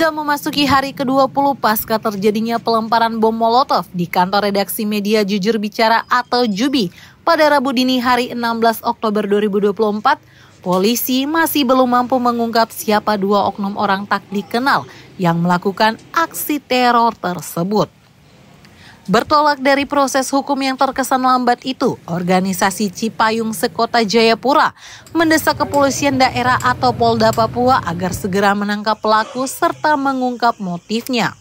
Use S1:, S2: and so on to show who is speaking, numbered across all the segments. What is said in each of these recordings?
S1: Hingga memasuki hari ke-20 pasca terjadinya pelemparan bom Molotov di kantor redaksi media Jujur Bicara atau JUBI pada Rabu dini hari 16 Oktober 2024, polisi masih belum mampu mengungkap siapa dua oknum orang tak dikenal yang melakukan aksi teror tersebut. Bertolak dari proses hukum yang terkesan lambat itu, organisasi Cipayung Sekota Jayapura mendesak kepolisian daerah atau Polda Papua agar segera menangkap pelaku serta mengungkap motifnya.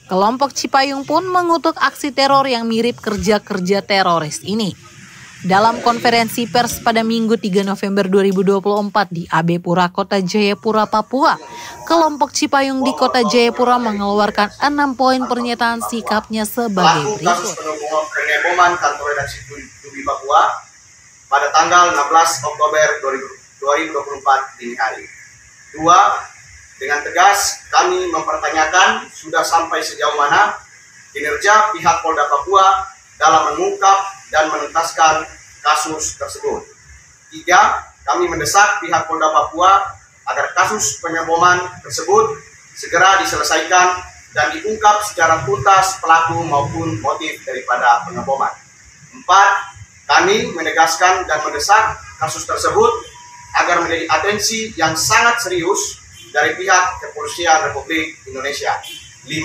S1: Kelompok Cipayung pun mengutuk aksi teror yang mirip kerja-kerja teroris ini. Dalam konferensi pers pada Minggu 3 November 2024 di AB Pura Kota Jayapura, Papua, kelompok Cipayung di Kota Jayapura mengeluarkan 6 poin pernyataan sikapnya sebagai berikut.
S2: Kasus pengeboman kantor redaksi JUBI Papua pada tanggal 16 Oktober 2024 dini hari. 2. Dengan tegas kami mempertanyakan sudah sampai sejauh mana kinerja pihak Polda Papua dalam mengungkap dan menuntaskan kasus tersebut. 3. Kami mendesak pihak Polda Papua agar kasus pengeboman tersebut segera diselesaikan dan diungkap secara tuntas pelaku maupun motif daripada pengeboman. 4. Kami menegaskan dan mendesak kasus tersebut agar menjadi atensi yang sangat serius dari pihak Kepolisian Republik Indonesia. 5.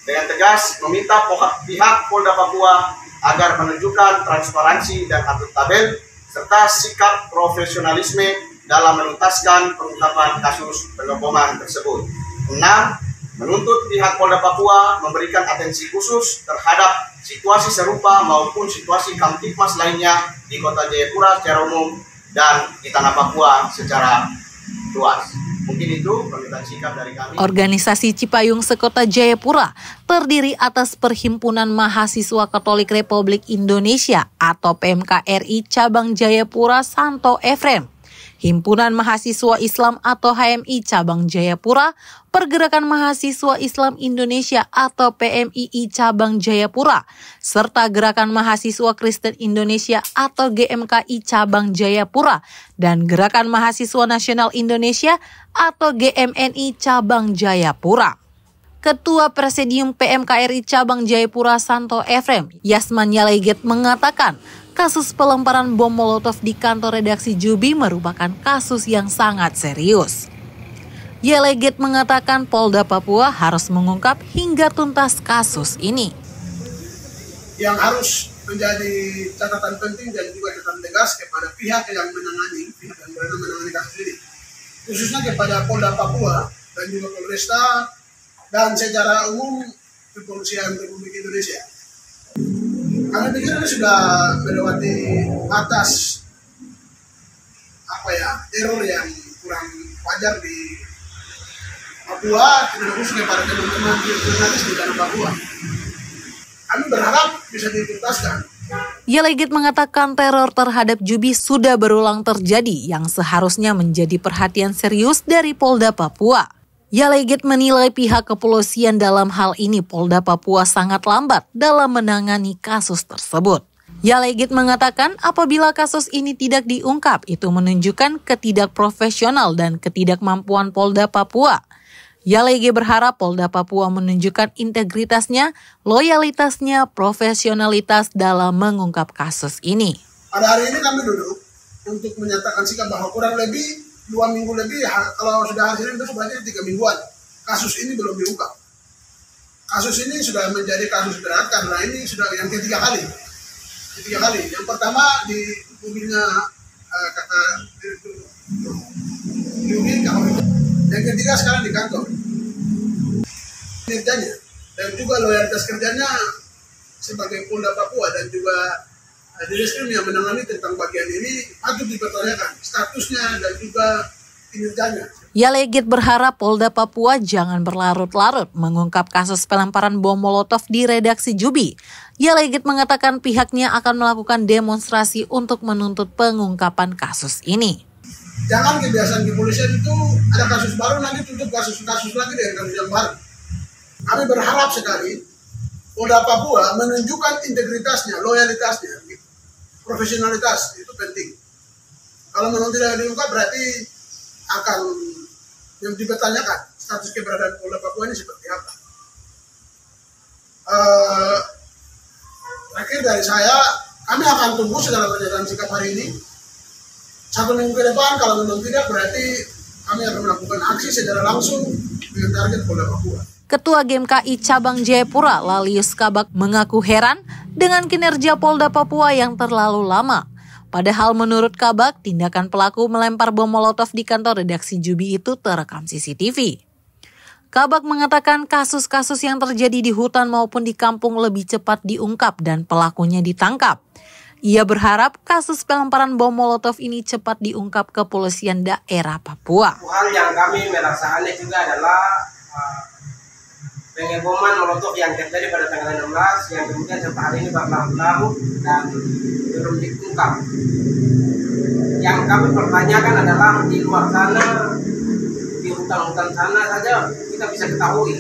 S2: Dengan tegas meminta pihak Polda Papua agar menunjukkan transparansi dan akuntabel serta sikap profesionalisme dalam menuntaskan pengungkapan kasus pengeboman tersebut. 6. Menuntut pihak Polda Papua memberikan atensi khusus terhadap situasi serupa maupun situasi kamtipmas lainnya di Kota Jayapura secara umum dan di tanah Papua secara luas. Mungkin itu permintaan sikap dari kami.
S1: Organisasi Cipayung Sekota Jayapura terdiri atas Perhimpunan Mahasiswa Katolik Republik Indonesia atau PMKRI Cabang Jayapura Santo Efrem, Himpunan Mahasiswa Islam atau HMI Cabang Jayapura, Pergerakan Mahasiswa Islam Indonesia atau PMII Cabang Jayapura, serta Gerakan Mahasiswa Kristen Indonesia atau GMKI Cabang Jayapura, dan Gerakan Mahasiswa Nasional Indonesia atau GMNI Cabang Jayapura. Ketua Presidium PMKRI Cabang Jayapura Santo Efrem, Yasman Yaleget mengatakan, kasus pelemparan bom Molotov di kantor redaksi JUBI merupakan kasus yang sangat serius. Yaleget mengatakan Polda Papua harus mengungkap hingga tuntas kasus ini.
S3: Yang harus menjadi catatan penting dan juga catatan tegas kepada pihak yang menangani kasus ini, khususnya kepada Polda Papua dan juga Polresta dan secara umum Kepolisian Republik Indonesia. Kami pikir ini sudah melewati batas error yang kurang wajar di Papua, terkhusus kepada teman-teman jurnalis di tanah Papua. Kami berharap bisa dituntaskan.
S1: Yaleget mengatakan teror terhadap JUBI sudah berulang terjadi yang seharusnya menjadi perhatian serius dari Polda Papua. Yaleget menilai pihak kepolisian dalam hal ini Polda Papua sangat lambat dalam menangani kasus tersebut. Yaleget mengatakan apabila kasus ini tidak diungkap, itu menunjukkan ketidakprofesional dan ketidakmampuan Polda Papua. Yaleget berharap Polda Papua menunjukkan integritasnya, loyalitasnya, profesionalitas dalam mengungkap kasus ini.
S3: Pada hari ini kami duduk untuk menyatakan sikap bahwa kurang lebih 2 minggu lebih, kalau sudah hasilnya itu sebenarnya 3 mingguan, kasus ini belum diungkap. Kasus ini sudah menjadi kasus berat karena ini sudah yang ketiga kali. Yang pertama di kubunya kata Yuni, yang ketiga sekarang di kantor. Kerjanya dan juga loyalitas kerjanya sebagai Polda Papua dan juga Direskrim yang menangani tentang bagian ini patut dipertanyakan statusnya dan juga kinerjanya.
S1: Yaleget berharap Polda Papua jangan berlarut-larut mengungkap kasus pelemparan bom Molotov di redaksi JUBI. Yaleget mengatakan pihaknya akan melakukan demonstrasi untuk menuntut pengungkapan kasus ini.
S3: Jangan kebiasaan kepolisian itu ada kasus baru nanti tutup kasus-kasus lagi dengan kasus yang baru. Kami berharap sekali Polda Papua menunjukkan integritasnya, loyalitasnya, profesionalitas itu penting. Kalau memang tidak diungkap berarti akan yang dipertanyakan status keberadaan Polda Papua ini seperti apa. Terakhir dari saya, kami akan tunggu segala pernyataan sikap hari ini. 1 minggu ke depan, kalau memang tidak, berarti kami akan melakukan aksi secara langsung dengan target Polda Papua.
S1: Ketua GMKI Cabang Jayapura, Lalius Kabak, mengaku heran dengan kinerja Polda Papua yang terlalu lama. Padahal menurut Kabak, tindakan pelaku melempar bom molotov di kantor redaksi Jubi itu terekam CCTV. Kabak mengatakan kasus-kasus yang terjadi di hutan maupun di kampung lebih cepat diungkap dan pelakunya ditangkap. Ia berharap kasus pelemparan bom molotov ini cepat diungkap kepolisian daerah Papua.
S4: Hal yang kami merasa aneh juga adalah pengeboman molotov yang terjadi pada tanggal 16 yang kemudian sampai hari ini berlarut-larut dan belum diungkap. Yang kami pertanyakan adalah di luar sana, di hutan-hutan sana saja kita bisa ketahui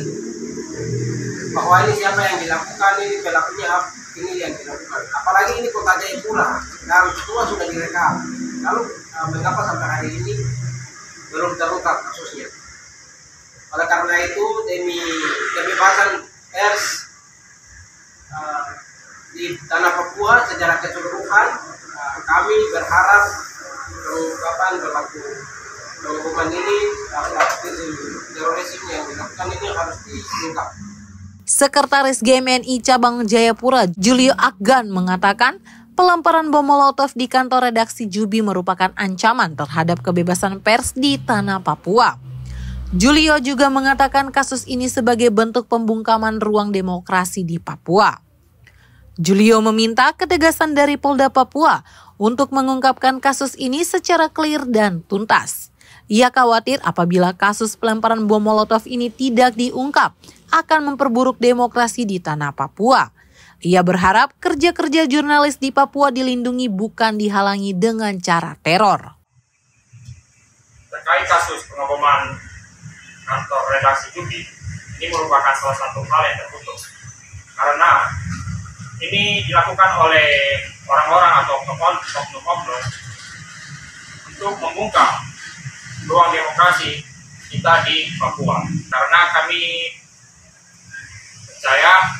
S4: bahwa ini siapa yang dilakukan, ini pelakunya ini yang dilakukan. Apalagi ini kota Jayapura dan semua sudah direkam. Lalu mengapa sampai hari ini belum terungkap kasusnya? Oleh karena itu demi kebebasan pers di tanah Papua secara keseluruhan, kami berharap pengungkapan berlaku pengeboman ini, terorisme yang dilakukan ini harus diungkap.
S1: Sekretaris GMNI Cabang Jayapura, Julio Akgan, mengatakan pelemparan bom molotov di kantor redaksi Jubi merupakan ancaman terhadap kebebasan pers di tanah Papua. Julio juga mengatakan kasus ini sebagai bentuk pembungkaman ruang demokrasi di Papua. Julio meminta ketegasan dari Polda Papua untuk mengungkapkan kasus ini secara clear dan tuntas. Ia khawatir apabila kasus pelemparan bom molotov ini tidak diungkap, akan memperburuk demokrasi di tanah Papua. Ia berharap kerja-kerja jurnalis di Papua dilindungi bukan dihalangi dengan cara teror.
S5: Terkait kasus pengeboman kantor redaksi Jubi, ini merupakan salah satu hal yang tertutup. Karena ini dilakukan oleh orang-orang atau oknum-oknum untuk membungkam ruang demokrasi kita di Papua. Karena kami percaya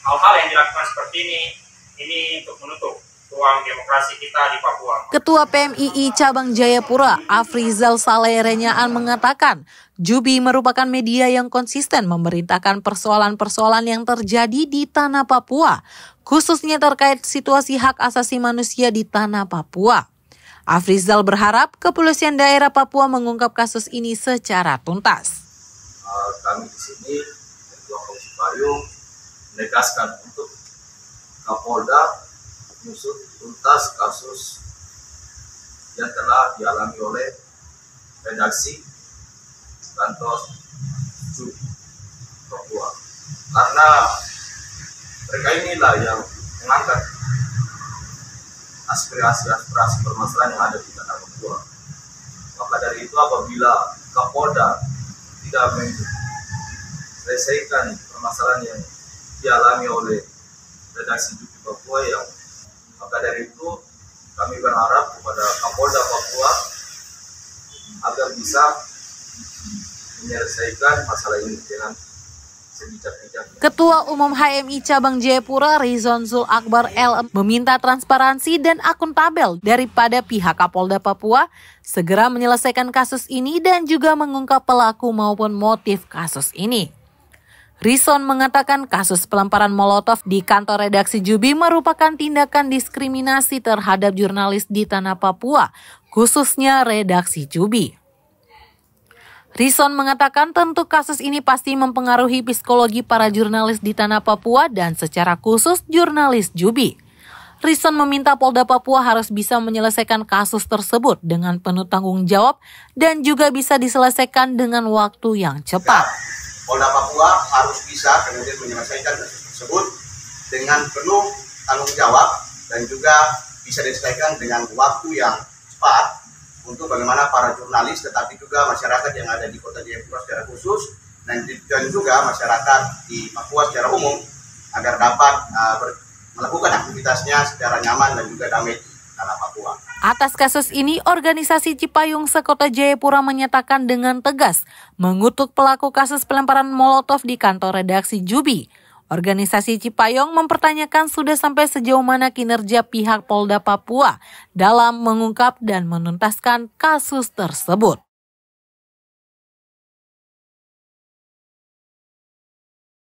S5: hal-hal yang dilakukan seperti ini untuk menutup ruang demokrasi kita di Papua.
S1: Ketua PMII Cabang Jayapura, Afrizal Saleh Renyaan, mengatakan Jubi merupakan media yang konsisten memberitakan persoalan-persoalan yang terjadi di tanah Papua, khususnya terkait situasi hak asasi manusia di tanah Papua. Afrizal berharap kepolisian daerah Papua mengungkap kasus ini secara tuntas.
S6: Kami di sini Ketua Komisi Payung menegaskan untuk Kapolda mengusut tuntas kasus yang telah dialami oleh redaksi kantor Jubi Papua, karena mereka inilah yang mengangkat aspirasi permasalahan yang ada di tanah Papua. Maka dari itu apabila Kapolda tidak menyelesaikan permasalahan yang dialami oleh redaksi Jubi Papua, maka dari itu kami berharap kepada Kapolda Papua agar bisa menyelesaikan masalah ini dengan sebijak-bijaknya.
S1: Ketua Umum HMI Cabang Jayapura, Rizon Zul Akbar LM, meminta transparansi dan akuntabel daripada pihak Kapolda Papua segera menyelesaikan kasus ini dan juga mengungkap pelaku maupun motif kasus ini. Rizon mengatakan kasus pelemparan molotov di kantor redaksi Jubi merupakan tindakan diskriminasi terhadap jurnalis di tanah Papua, khususnya redaksi Jubi. Rizon mengatakan tentu kasus ini pasti mempengaruhi psikologi para jurnalis di tanah Papua dan secara khusus jurnalis Jubi. Rizon meminta Polda Papua harus bisa menyelesaikan kasus tersebut dengan penuh tanggung jawab dan juga bisa diselesaikan dengan waktu yang cepat.
S2: Polda Papua harus bisa kemudian menyelesaikan kasus tersebut dengan penuh tanggung jawab dan juga bisa diselesaikan dengan waktu yang cepat untuk bagaimana para jurnalis tetapi juga masyarakat yang ada di Kota Jayapura secara khusus dan juga masyarakat di Papua secara umum agar dapat melakukan aktivitasnya secara nyaman dan juga damai tanah Papua.
S1: Atas kasus ini, organisasi Cipayung Sekota Jayapura menyatakan dengan tegas mengutuk pelaku kasus pelemparan molotov di kantor redaksi Jubi. Organisasi Cipayung mempertanyakan sudah sampai sejauh mana kinerja pihak Polda Papua dalam mengungkap dan menuntaskan kasus tersebut.